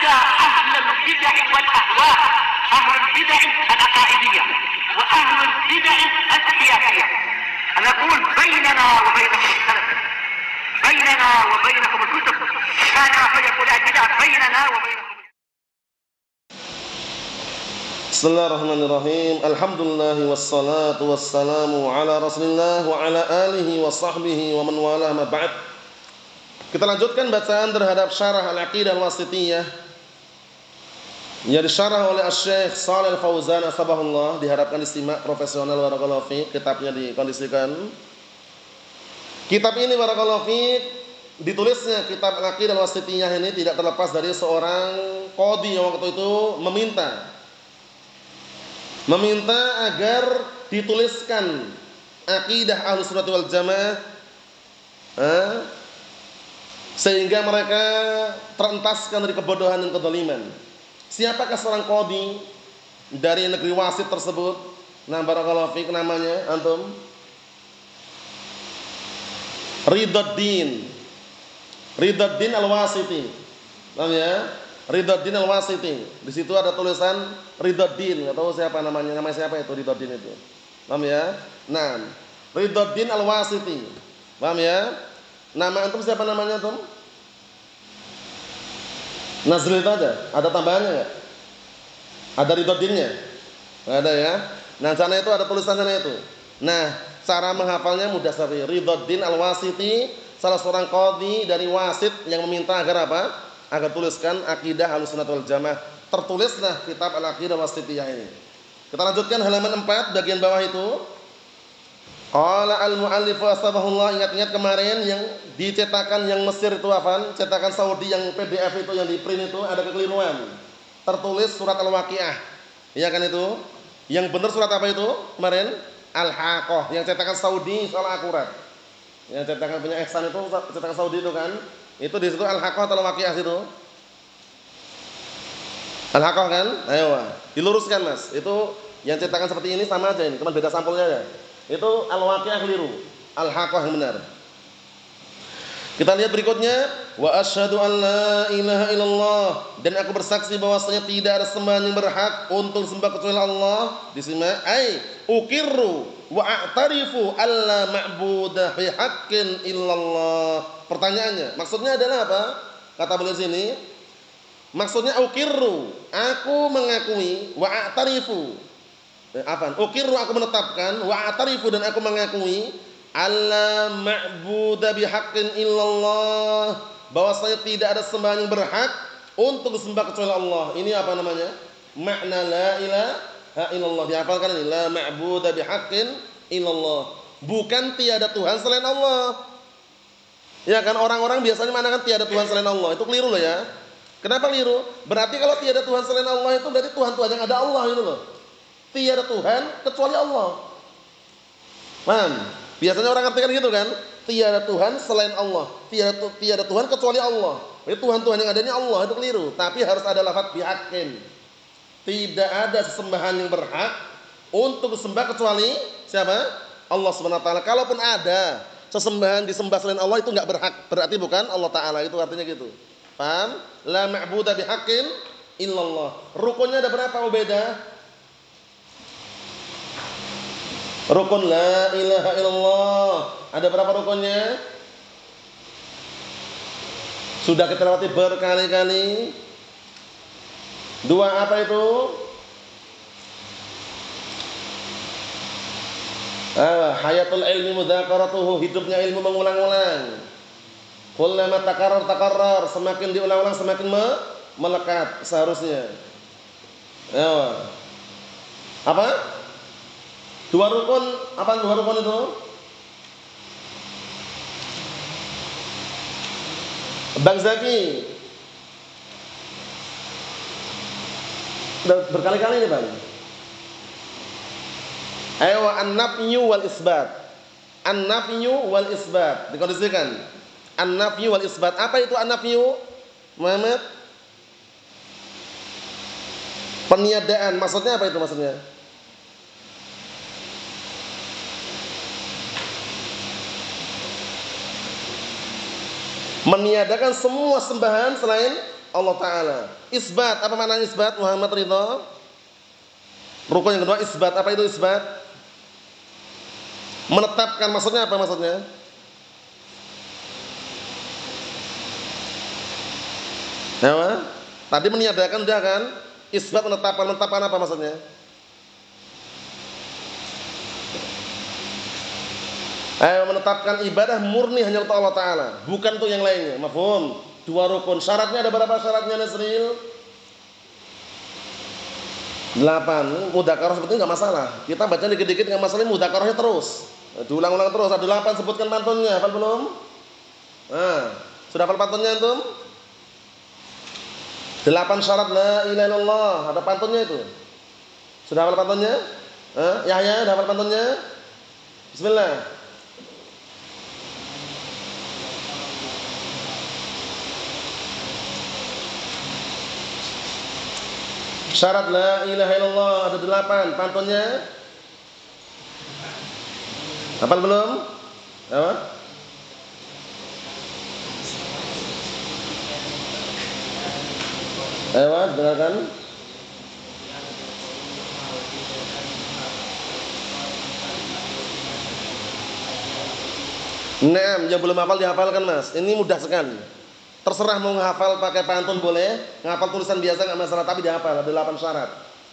حتى أهل البدع والأهواء، أهل البدع العقائدية وأهل البدع السياسية. أنا أقول بيننا وبينكم السلف، بيننا وبينكم الكتب، كان فيقول البدع بيننا وبينكم. Bismillahirrahmanirrahim. Alhamdulillah wassalatu wassalamu ala Rasulillah wa ala alihi wa sahbihi wa man wala ma ba'd. Kita lanjutkan bacaan terhadap syarah Al-Aqidah Al-Wasithiyah yang disyarah oleh Asy-Syaikh Shalih Al-Fauzan Asbahullah. Diharapkan disimak profesional barakallahu fiik. Kitabnya dikondisikan. Kitab ini barakallahu fiik, ditulisnya kitab Al-Aqidah Al-Wasithiyah ini tidak terlepas dari seorang qadhi yang waktu itu meminta agar dituliskan akidah Ahlus Sunnah wal Jamaah, sehingga mereka terentaskan dari kebodohan dan kezaliman. Siapakah seorang qadhi dari negeri Wasit tersebut? Nah, barakallahu fiik, namanya antum Ridhaddin Al-Wasiti. Paham ya? Ridhaddin Al-Wasiti. Di situ ada tulisan Ridhaddin, enggak tahu siapa namanya. Namanya siapa itu Ridhaddin itu? Paham ya? Nah, Ridhaddin Al-Wasiti. Paham ya? Nama antum siapa namanya antum? Nazril itu ada tambahannya enggak? Ada Ridhaddinnya? Enggak ada ya? Nah, sana itu ada tulisan sana itu. Nah, cara menghafalnya mudah sekali. Ridhaddin Al-Wasiti, salah seorang qadhi dari Wasit yang meminta agar apa? Agar tuliskan akidah Ahlussunnah wal Jamaah. Tertulislah kitab Al-Aqidah Wasithiyah ini. Kita lanjutkan halaman 4 bagian bawah itu. Qala al-muallif asbahullah, ingat-ingat kemarin yang dicetakan yang Mesir itu apa? Cetakan Saudi yang PDF itu yang di print itu ada kekeliruan. Tertulis surat Al-Waqiah. Iya kan itu? Yang benar surat apa itu? Kemarin Al-Haqqah. Yang cetakan Saudi salah akurat. Yang cetakan punya Ihsan itu cetakan Saudi itu kan? Itu di situ Al-Haqqah atau Al-Waqiah itu? Al-Haqqah kan? Ayo, diluruskan Mas. Itu yang cetakan seperti ini sama aja ini, cuma beda sampulnya aja. Itu Al-Waqiah keliru, Al-Haqqah yang benar. Kita lihat berikutnya, wa asyhadu an la ilaha illallah, dan aku bersaksi bahwasanya tidak ada sembahan yang berhak untuk disembah kecuali Allah. Disimak, ai uqirru wa a'tarifu alla ma'budah bi haqqin illallah. Pertanyaannya, maksudnya adalah apa? Kata beliau sini, maksudnya uqirru, aku mengakui, wa a'tarifu. Uqirru, aku menetapkan, wa a'tarifu, dan aku mengakui, alla ma'budah bihaqqin illallah, bahwasanya tidak ada sembahan yang berhak untuk disembah kecuali Allah. Ini apa namanya? Makna la ilaha illallah. Dihafalkan ini, la ma'budah bihaqqin illallah. Bukan tiada Tuhan selain Allah. Ya kan, orang-orang biasanya mengatakan tiada Tuhan selain Allah. Itu keliru loh ya. Kenapa keliru? Berarti kalau tiada Tuhan selain Allah itu berarti Tuhan-Tuhan yang ada Allah itu loh. Tiada Tuhan kecuali Allah. Paham? Biasanya orang artikan gitu kan? Tiada Tuhan selain Allah. Tiada Tuhan kecuali Allah. Jadi Tuhan-Tuhan yang ada ini Allah, itu keliru. Tapi harus ada lafaz bihaqqin. Tidak ada sesembahan yang berhak untuk disembah kecuali siapa? Allah Subhanahu wa taala. Kalaupun ada sesembahan disembah selain Allah itu enggak berhak, berarti bukan Allah taala, itu artinya gitu. Paham? La ma'budah bihaqqin illallah. Rukunnya ada berapa Ubaidah? Rukun la ilaha illallah. Ada berapa rukunnya? Sudah kita lewati berkali-kali. Dua apa itu? Hayatul ilmi mudzakaratuhu, hidupnya ilmu mengulang-ulang. Kullama takarrar, semakin diulang-ulang semakin melekat seharusnya. Ayo. Apa? Dua rukun, apa dua rukun itu? Bang Zaki. Udah berkali-kali ini Bang. Ayo, an-nafyu wal isbat. An-nafyu wal isbat. Dikondisikan. An-nafyu wal isbat. Apa itu an-nafyu? Muhammad? Peniadaan. Maksudnya apa itu maksudnya? Meniadakan semua sembahan selain Allah Ta'ala. Isbat, apa makna isbat Muhammad Ridho? Rukun yang kedua isbat, apa itu isbat? Menetapkan, maksudnya apa maksudnya? Ya, tadi meniadakan udah kan? Isbat menetapkan, menetapkan apa maksudnya? Menetapkan ibadah murni hanya untuk Allah Ta'ala, bukan untuk yang lainnya. Mafhum? Dua rukun. Syaratnya ada berapa syaratnya Nasril? 8. Mudzakarah sebetulnya nggak masalah. Kita baca dikit-dikit nggak masalah, mudzakarahnya terus. Diulang-ulang terus. Ada 8, sebutkan pantunnya. Hafal belum? Nah, sudah hafal pantunnya antum? 8 syarat la ilaha illallah. Ada pantunnya itu. Sudah hafal pantunnya? Yahya, sudah hafal pantunnya? Bismillah. Syarat la ilaha illallah ada 8, pantunnya? Hafal belum? Apa? Ayo, dengarkan. Naam, yang belum hafal dihafalkan Mas. Ini mudah sekali. Terserah mau menghafal pakai pantun boleh, ngapal tulisan biasa nggak masalah, tapi dihafal. Ada 8 syarat.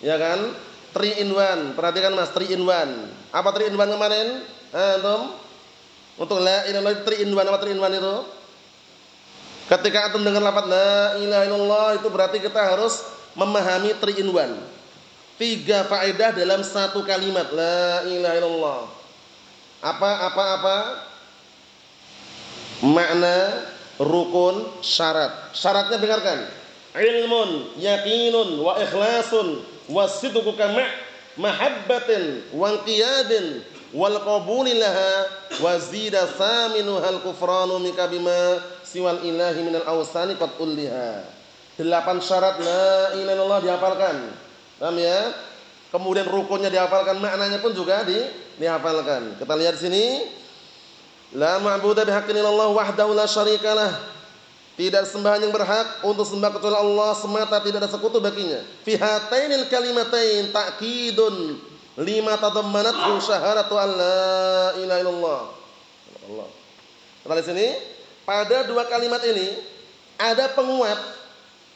Ya kan? 3 in 1. Perhatikan Mas, 3 in 1. Apa 3 in 1 kemarin? Antum? Untuk la ilaha illallah 3 in 1, apa 3 in 1 itu? Ketika antum dengar lafaz la ilaha illallah itu berarti kita harus memahami 3 in 1. 3 faedah dalam satu kalimat la ilaha illallah. Apa? Makna, rukun, syarat. Syaratnya dengarkan. Ilmun, yakinun, wa ikhlasun, wa sidquka mahabbatin, wa inqiyadin, wal qabuli laha, wa zida thaminu hal kufranu mika bima siwal ilahi minal awsani qad ulliha. 8 syarat la ilaha illallah dihafalkan. Paham ya? Kemudian rukunnya dihafalkan, maknanya pun juga dihafalkan. Kita lihat sini. La ma'budu bihaqqin illallah wahdahu la syarikalah. Tidak sembahan yang berhak untuk sembah kecuali Allah semata, tidak ada sekutu baginya. Fi hatainil kalimatain ta'kidun lima tadammanathu syahadatu an la ilaha illallah. Allah. Kita lihat sini, pada 2 kalimat ini ada penguat.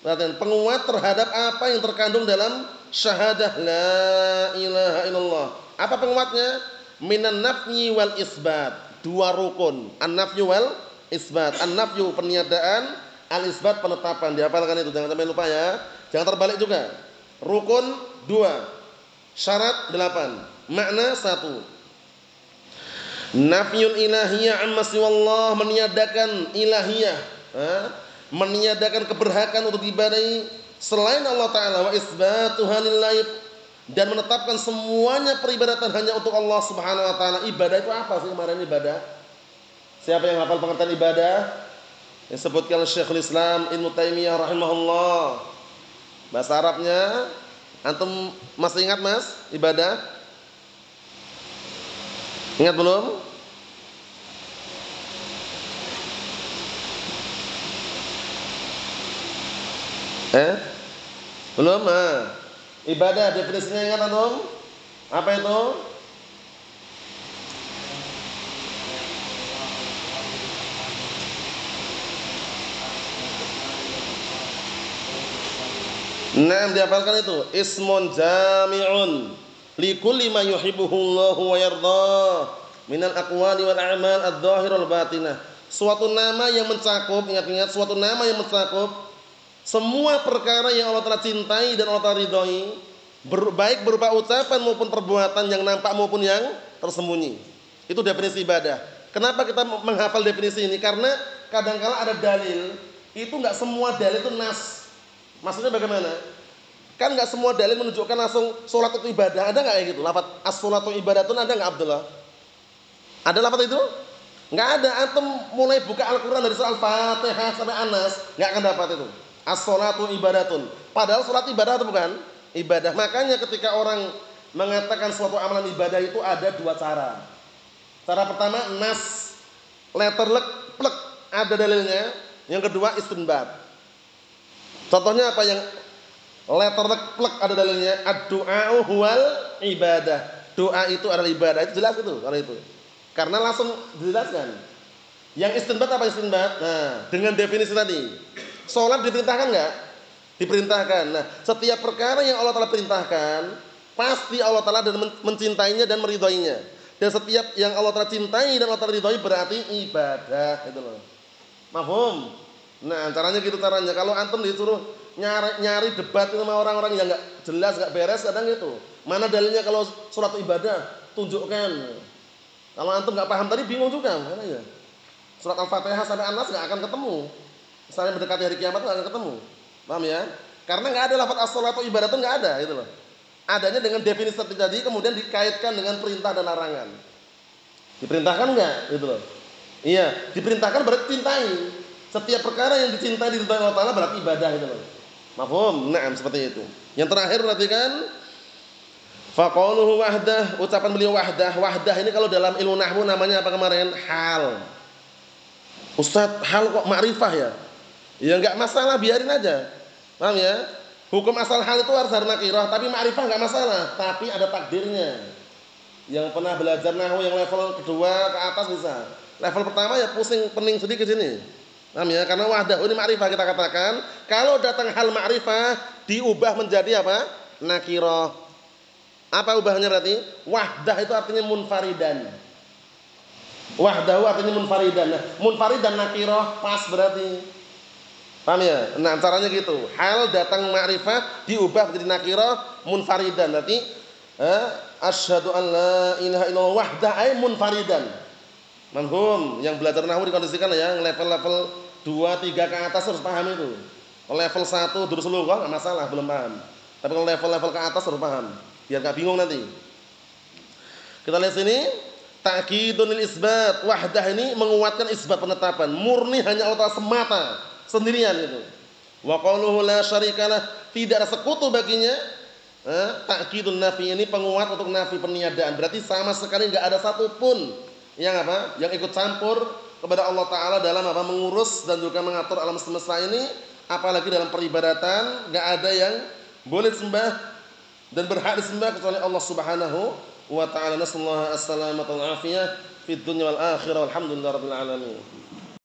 Perhatian, penguat terhadap apa yang terkandung dalam syahadah la ilaha illallah. Apa penguatnya? Minan nafyi wal isbat. 2 rukun, an-nafyu wal isbat. An-nafyu peniadaan, al-isbat penetapan. Dihafalkan itu, jangan sampai lupa ya. Jangan terbalik juga. Rukun 2, syarat 8, makna 1. Nafyul ilahiyah amma siwallah, meniadakan ilahiyah, meniadakan keberhakan untuk diibadahi selain Allah Ta'ala, wa isbatuha lillahi, dan menetapkan semuanya peribadatan hanya untuk Allah Subhanahu wa Ta'ala. Ibadah itu apa sih kemarin ibadah? Siapa yang hafal pengertian ibadah? Yang sebutkan Syekhul Islam Ibnu Taimiyah rahimahullah. Bahasa Arabnya antum masih ingat Mas ibadah? Ingat belum? Belum? Ibadah definisinya ingat antum? Apa itu? Nah, dihafalkan itu. Ismun jami'un likulli ma yuhibbuhullahu wa yardah minal aqwali wal a'mal adh-dhahirah wal batinah. Suatu nama yang mencakup, ingat-ingat, suatu nama yang mencakup semua perkara yang Allah telah cintai dan Allah telah ridhoi, baik berupa ucapan maupun perbuatan yang nampak maupun yang tersembunyi. Itu definisi ibadah. Kenapa kita menghafal definisi ini? Karena kadangkala ada dalil, itu enggak semua dalil itu nas. Maksudnya bagaimana? Kan enggak semua dalil menunjukkan langsung salat itu ibadah. Ada enggak kayak gitu? Lafaz as-salatu ibadatun ada enggak Abdullah? Ada lafaz itu? Enggak ada. Antum mulai buka Al-Qur'an dari surah Al-Fatihah sampai An-Nas, enggak akan dapat itu. As-salatu ibadatun. Padahal salat ibadah atau bukan? Ibadah. Makanya ketika orang mengatakan suatu amalan ibadah itu ada 2 cara. Cara pertama nas, letter lek, plek, ada dalilnya. Yang kedua istinbat. Contohnya apa yang letter plek ada dalilnya, ad-du'a'u huwal ibadah. Doa itu adalah ibadah. Itu jelas itu kalau itu. Karena langsung dijelaskan. Yang istinbat apa istinbat? Nah, dengan definisi tadi. Salat diperintahkan enggak? Diperintahkan. Nah, setiap perkara yang Allah Taala perintahkan, pasti Allah Taala dan mencintainya dan meridhoinya. Dan setiap yang Allah Taala cintai dan Allah Taala ridhoi berarti ibadah, gitu loh. Mafhum? Nah, caranya gitu caranya. Kalau antum disuruh nyari debat sama orang-orang yang enggak jelas, enggak beres, kadang gitu. Mana dalilnya kalau surat ibadah? Tunjukkan. Kalau antum enggak paham tadi bingung juga, mana ya? Surat Al-Fatihah sampai An-Nas enggak akan ketemu. Misalnya mendekati hari kiamat enggak akan ketemu. Paham ya? Karena enggak ada lafaz as-shalatu ibadatun, enggak ada gitu loh. Adanya dengan definisi tadi kemudian dikaitkan dengan perintah dan larangan. Diperintahkan enggak gitu loh. Iya, diperintahkan berarti cintai. Setiap perkara yang dicintai di Allah Taala berarti ibadah gitu loh. Mafhum? Naam, seperti itu. Yang terakhir perhatikan faqauluhu wahdah, ucapan beliau wahdah. Wahdah ini kalau dalam ilmu nahwu namanya apa kemarin? Hal. Ustaz, hal kok ma'rifah ya? Ya enggak masalah, biarin aja. Paham ya? Hukum asal hal itu harus nakirah, tapi ma'rifah enggak masalah, tapi ada takdirnya. Yang pernah belajar nahwu yang level kedua ke atas bisa. Level pertama ya pusing pening sedikit sini. Paham ya? Karena wahdah ini ma'rifah kita katakan, kalau datang hal ma'rifah diubah menjadi apa? Nakirah. Apa ubahnya berarti? Wahdah itu artinya munfaridan. Wahdahu artinya munfaridan. Nah, munfaridan nakirah pas berarti. Paham ya? Nah, caranya gitu. Hal datang ma'rifah diubah menjadi nakirah munfaridan. Berarti asyhadu an la ilaha illallah wahdah ay munfaridan. Manhum, yang belajar nahwu dikondisikan ya, level-level 2, 3 ke atas harus paham itu. Kalau level 1 durus lughah enggak masalah, belum paham. Tapi kalau level-level ke atas harus paham, biar enggak bingung nanti. Kita lihat sini, ta'kidun lil isbat. Wahdah ini menguatkan isbat penetapan, murni hanya Allah semata, sendirian gitu. Wa qauluhu la syarikalah, tidak ada sekutu baginya. Ta'kidun nafi ini penguat untuk nafi peniadaan. Berarti sama sekali enggak ada satupun yang apa? Yang ikut campur kepada Allah Taala dalam apa? Mengurus dan juga mengatur alam semesta ini, apalagi dalam peribadatan, enggak ada yang boleh disembah dan berhak disembah kecuali Allah Subhanahu wa taala. Nasallahu as-salamata wal afiyah fid dunya wal akhirah. Walhamdulillahirabbil alamin.